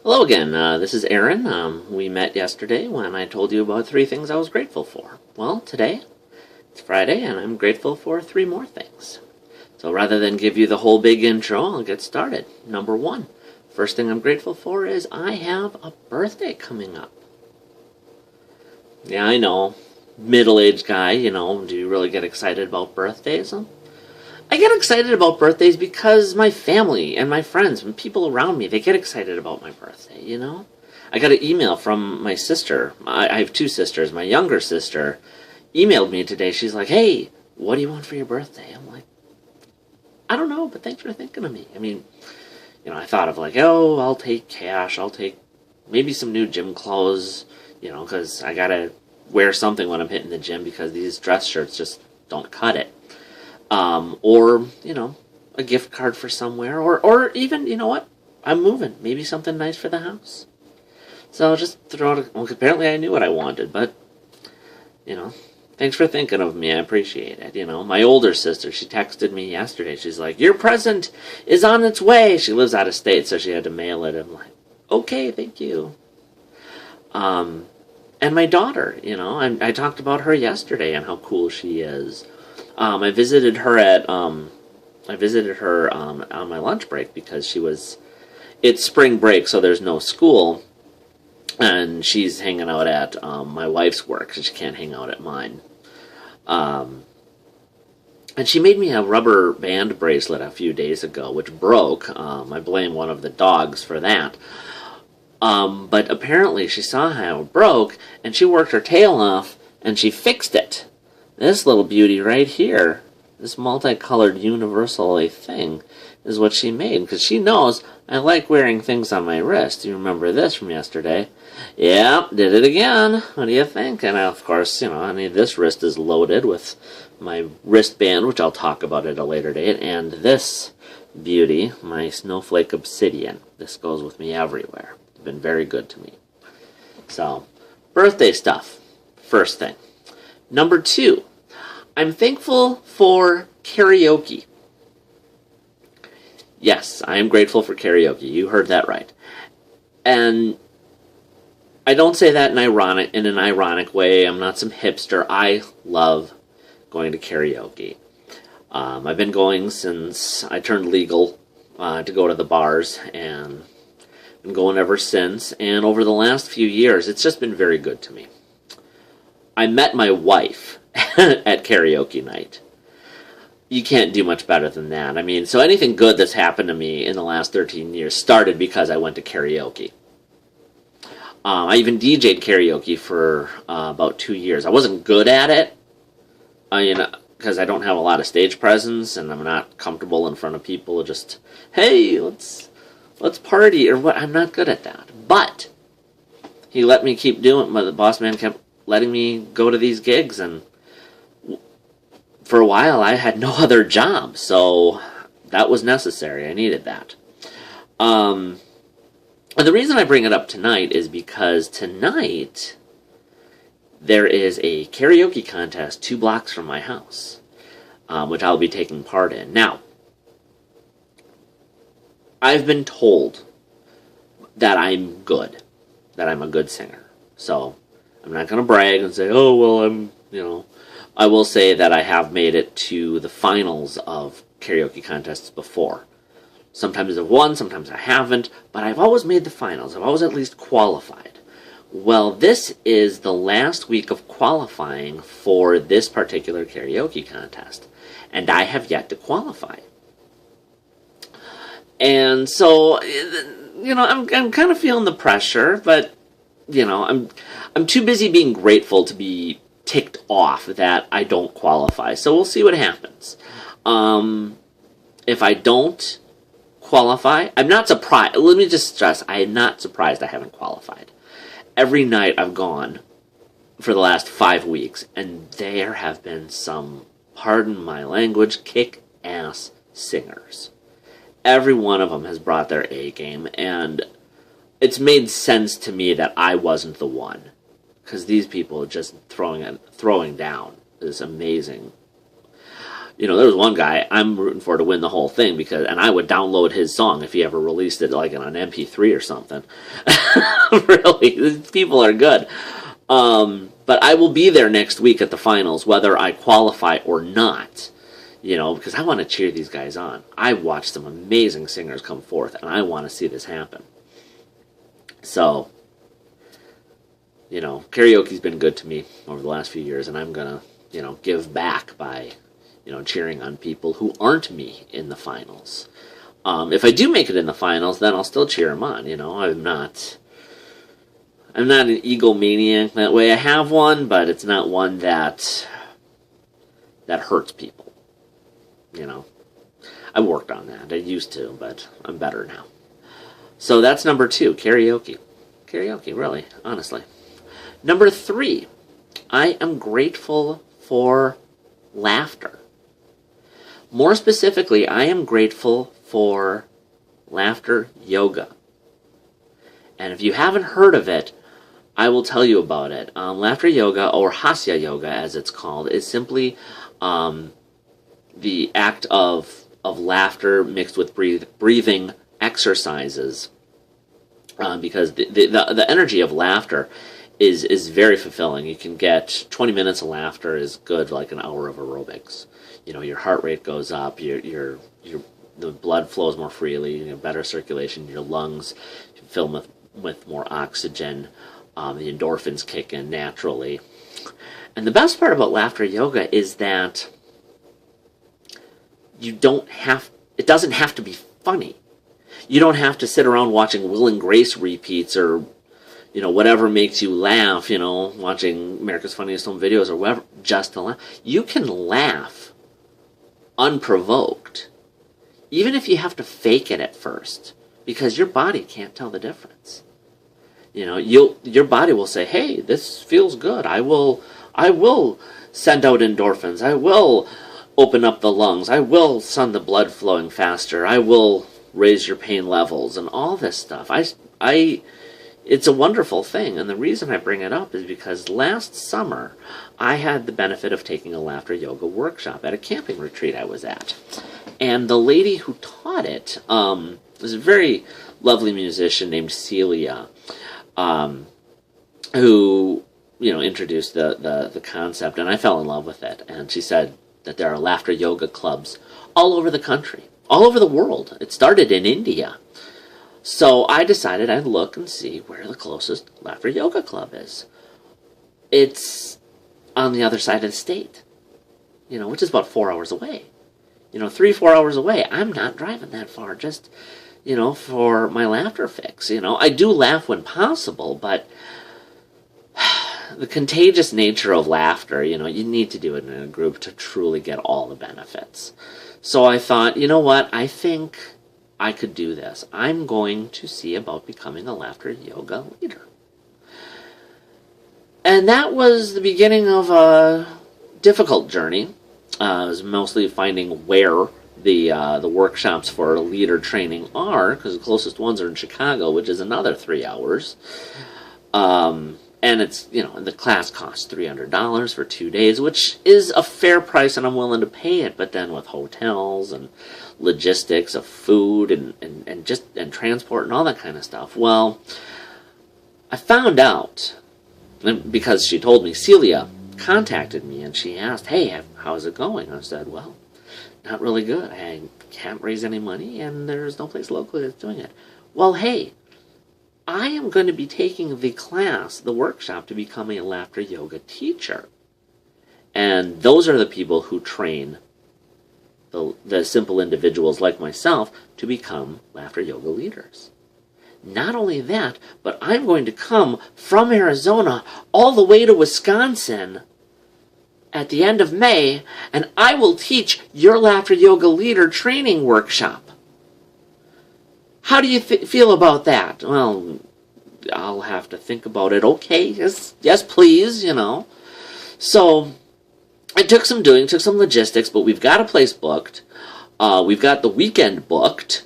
Hello again. This is Aaron. We met yesterday when I told you about 3 things I was grateful for. Well, today it's Friday and I'm grateful for 3 more things. So rather than give you the whole big intro, I'll get started. Number 1. First thing I'm grateful for is I have a birthday coming up. Yeah, I know. Middle-aged guy, do you really get excited about birthdays? I get excited about birthdays because my family and my friends and people around me, they get excited about my birthday, I got an email from my sister. I have 2 sisters. My younger sister emailed me today. She's like, hey, what do you want for your birthday? I'm like, I don't know, but thanks for thinking of me. I thought of I'll take cash. I'll take maybe some new gym clothes, because I got to wear something when I'm hitting the gym because these dress shirts just don't cut it. Or, a gift card for somewhere, or even, what? I'm moving. Maybe something nice for the house. So I'll just throw out apparently I knew what I wanted, but, thanks for thinking of me. I appreciate it. My older sister, she texted me yesterday. She's like, your present is on its way. She lives out of state, so she had to mail it. I'm like, okay, thank you. And my daughter, I talked about her yesterday and how cool she is. I visited her on my lunch break because it's spring break, so there's no school, and she's hanging out at my wife's work, so she can't hang out at mine. And she made me a rubber band bracelet a few days ago, which broke. I blame one of the dogs for that. But apparently she saw how it broke, and she worked her tail off, and she fixed it. This little beauty right here, this multicolored universal thing, is what she made, because she knows I like wearing things on my wrist. You remember this from yesterday? Yeah, did it again. What do you think? And of course, this wrist is loaded with my wristband, which I'll talk about at a later date, and this beauty, my snowflake obsidian. This goes with me everywhere. It's been very good to me. So, birthday stuff, first thing. Number 2, I'm thankful for karaoke. Yes, I am grateful for karaoke. You heard that right. And I don't say that in an ironic way. I'm not some hipster. I love going to karaoke. I've been going since I turned legal to go to the bars, and been going ever since. And over the last few years, it's just been very good to me. I met my wife at karaoke night. You can't do much better than that. So anything good that's happened to me in the last 13 years started because I went to karaoke. I even DJ'd karaoke for about 2 years. I wasn't good at it, because I don't have a lot of stage presence, and I'm not comfortable in front of people. Just, hey, let's party, or what? I'm not good at that. But he let me keep doing it. The boss man kept letting me go to these gigs, and for a while I had no other job, so that was necessary. I needed that. And the reason I bring it up tonight is because tonight there is a karaoke contest 2 blocks from my house, which I'll be taking part in. Now, I've been told that I'm good, that I'm a good singer, so I'm not going to brag and say, oh, well, I will say that I have made it to the finals of karaoke contests before. Sometimes I've won, sometimes I haven't, but I've always made the finals. I've always at least qualified. Well, this is the last week of qualifying for this particular karaoke contest, and I have yet to qualify. And so, I'm kind of feeling the pressure, but I'm too busy being grateful to be ticked off that I don't qualify. So we'll see what happens. If I don't qualify, I'm not surprised. Let me just stress, I am not surprised I haven't qualified. Every night I've gone for the last 5 weeks, and there have been some, pardon my language, kick-ass singers. Every one of them has brought their A game, and it's made sense to me that I wasn't the one, because these people are just throwing down is amazing. There was one guy I'm rooting for to win the whole thing and I would download his song if he ever released it like on an MP3 or something. Really, these people are good. But I will be there next week at the finals, whether I qualify or not. Because I want to cheer these guys on. I watched some amazing singers come forth, and I want to see this happen. So, karaoke's been good to me over the last few years, and I'm going to, give back by, cheering on people who aren't me in the finals. If I do make it in the finals, then I'll still cheer them on. I'm not an egomaniac that way. I have one, but it's not one that hurts people. I worked on that. I used to, but I'm better now. So that's number 2, karaoke. Karaoke, really, honestly. Number 3, I am grateful for laughter. More specifically, I am grateful for laughter yoga. And if you haven't heard of it, I will tell you about it. Laughter yoga, or Hasya yoga as it's called, is simply the act of laughter mixed with breathing exercises, because the energy of laughter is very fulfilling. You can get 20 minutes of laughter is good, like an hour of aerobics. Your heart rate goes up, the blood flows more freely, better circulation, your lungs fill with more oxygen, the endorphins kick in naturally. And the best part about laughter yoga is that it doesn't have to be funny. You don't have to sit around watching Will and Grace repeats or, whatever makes you laugh, watching America's Funniest Home Videos or whatever, just to laugh. You can laugh unprovoked, even if you have to fake it at first, because your body can't tell the difference. Your body will say, hey, this feels good. I will send out endorphins. I will open up the lungs. I will send the blood flowing faster. I will raise your pain levels and all this stuff. It's a wonderful thing, and the reason I bring it up is because last summer I had the benefit of taking a laughter yoga workshop at a camping retreat I was at. And the lady who taught it was a very lovely musician named Celia, who introduced the concept, and I fell in love with it. And she said that there are laughter yoga clubs all over the country, all over the world. It started in India. So I decided I'd look and see where the closest laughter yoga club is. It's on the other side of the state, which is about 4 hours away. 3-4 hours away. I'm not driving that far just, for my laughter fix. I do laugh when possible, but the contagious nature of laughter, you need to do it in a group to truly get all the benefits. So I thought, you know what, I think I could do this. I'm going to see about becoming a laughter yoga leader. And that was the beginning of a difficult journey. It was mostly finding where the workshops for leader training are, because the closest ones are in Chicago, which is another 3 hours. And it's, the class costs $300 for 2 days, which is a fair price, and I'm willing to pay it. But then with hotels and logistics of food and transport and all that kind of stuff, well, I found out, because she told me, Celia contacted me and she asked, hey, how's it going? I said, well, not really good. I can't raise any money, and there's no place locally that's doing it. Well, hey, I am going to be taking the class, the workshop, to become a laughter yoga teacher. And those are the people who train the simple individuals like myself to become laughter yoga leaders. Not only that, but I'm going to come from Arizona all the way to Wisconsin at the end of May, and I will teach your laughter yoga leader training workshop. How do you feel about that? Well, I'll have to think about it. Okay, yes, please, So, it took some doing, took some logistics, but we've got a place booked. We've got the weekend booked.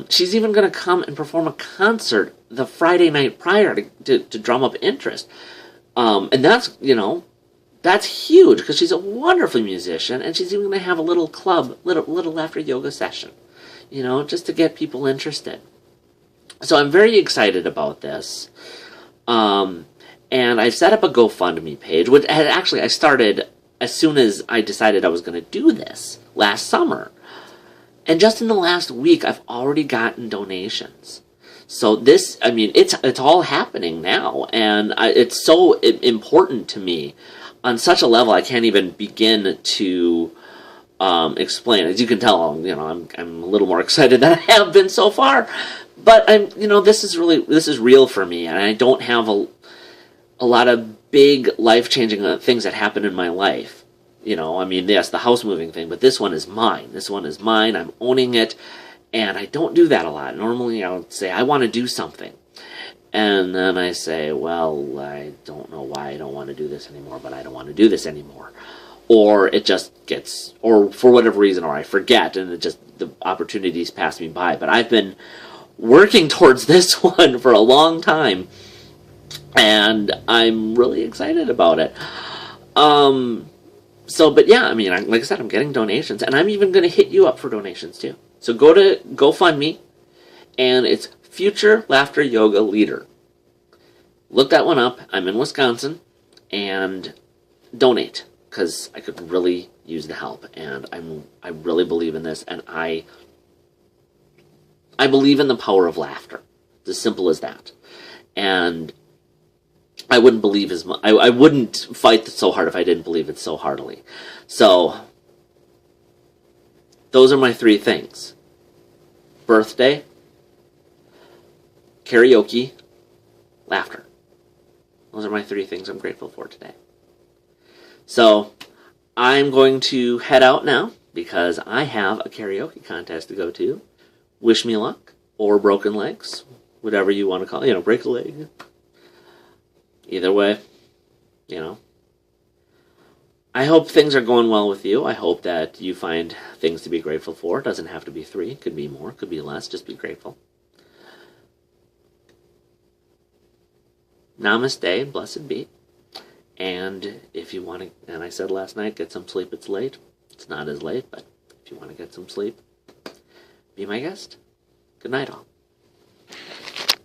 She's even going to come and perform a concert the Friday night prior to drum up interest. And that's, that's huge because she's a wonderful musician, and she's even going to have a little club, little laughter yoga session, just to get people interested. So I'm very excited about this. And I've set up a GoFundMe page, which I started as soon as I decided I was going to do this last summer. And just in the last week, I've already gotten donations. So this, it's all happening now, and it's so important to me on such a level I can't even begin to explain. As you can tell, I'm a little more excited than I have been so far. But this is real for me, and I don't have a lot of big life-changing things that happen in my life. Yes, the house moving thing, but this one is mine. This one is mine. I'm owning it, and I don't do that a lot. Normally, I would say, I want to do something. And then I say, well, I don't know why I don't want to do this anymore, but I don't want to do this anymore. Or it just gets, or for whatever reason, or I forget, and the opportunities pass me by. But I've been working towards this one for a long time, and I'm really excited about it. But yeah, like I said, I'm getting donations, and I'm even going to hit you up for donations too. So go to GoFundMe, and it's Future Laughter Yoga Leader. Look that one up. I'm in Wisconsin, and donate, because I could really use the help, and I really believe in this, and I believe in the power of laughter. It's as simple as that. And I wouldn't believe as much. I wouldn't fight so hard if I didn't believe it so heartily. So, those are my 3 things. Birthday, karaoke, laughter. Those are my 3 things I'm grateful for today. So, I'm going to head out now because I have a karaoke contest to go to. Wish me luck, or broken legs, whatever you want to call it. Break a leg. Either way, I hope things are going well with you. I hope that you find things to be grateful for. It doesn't have to be 3. It could be more. It could be less. Just be grateful. Namaste and blessed be. And if you want to, and I said last night, get some sleep. It's late. It's not as late, but if you want to get some sleep, be my guest. Good night, all.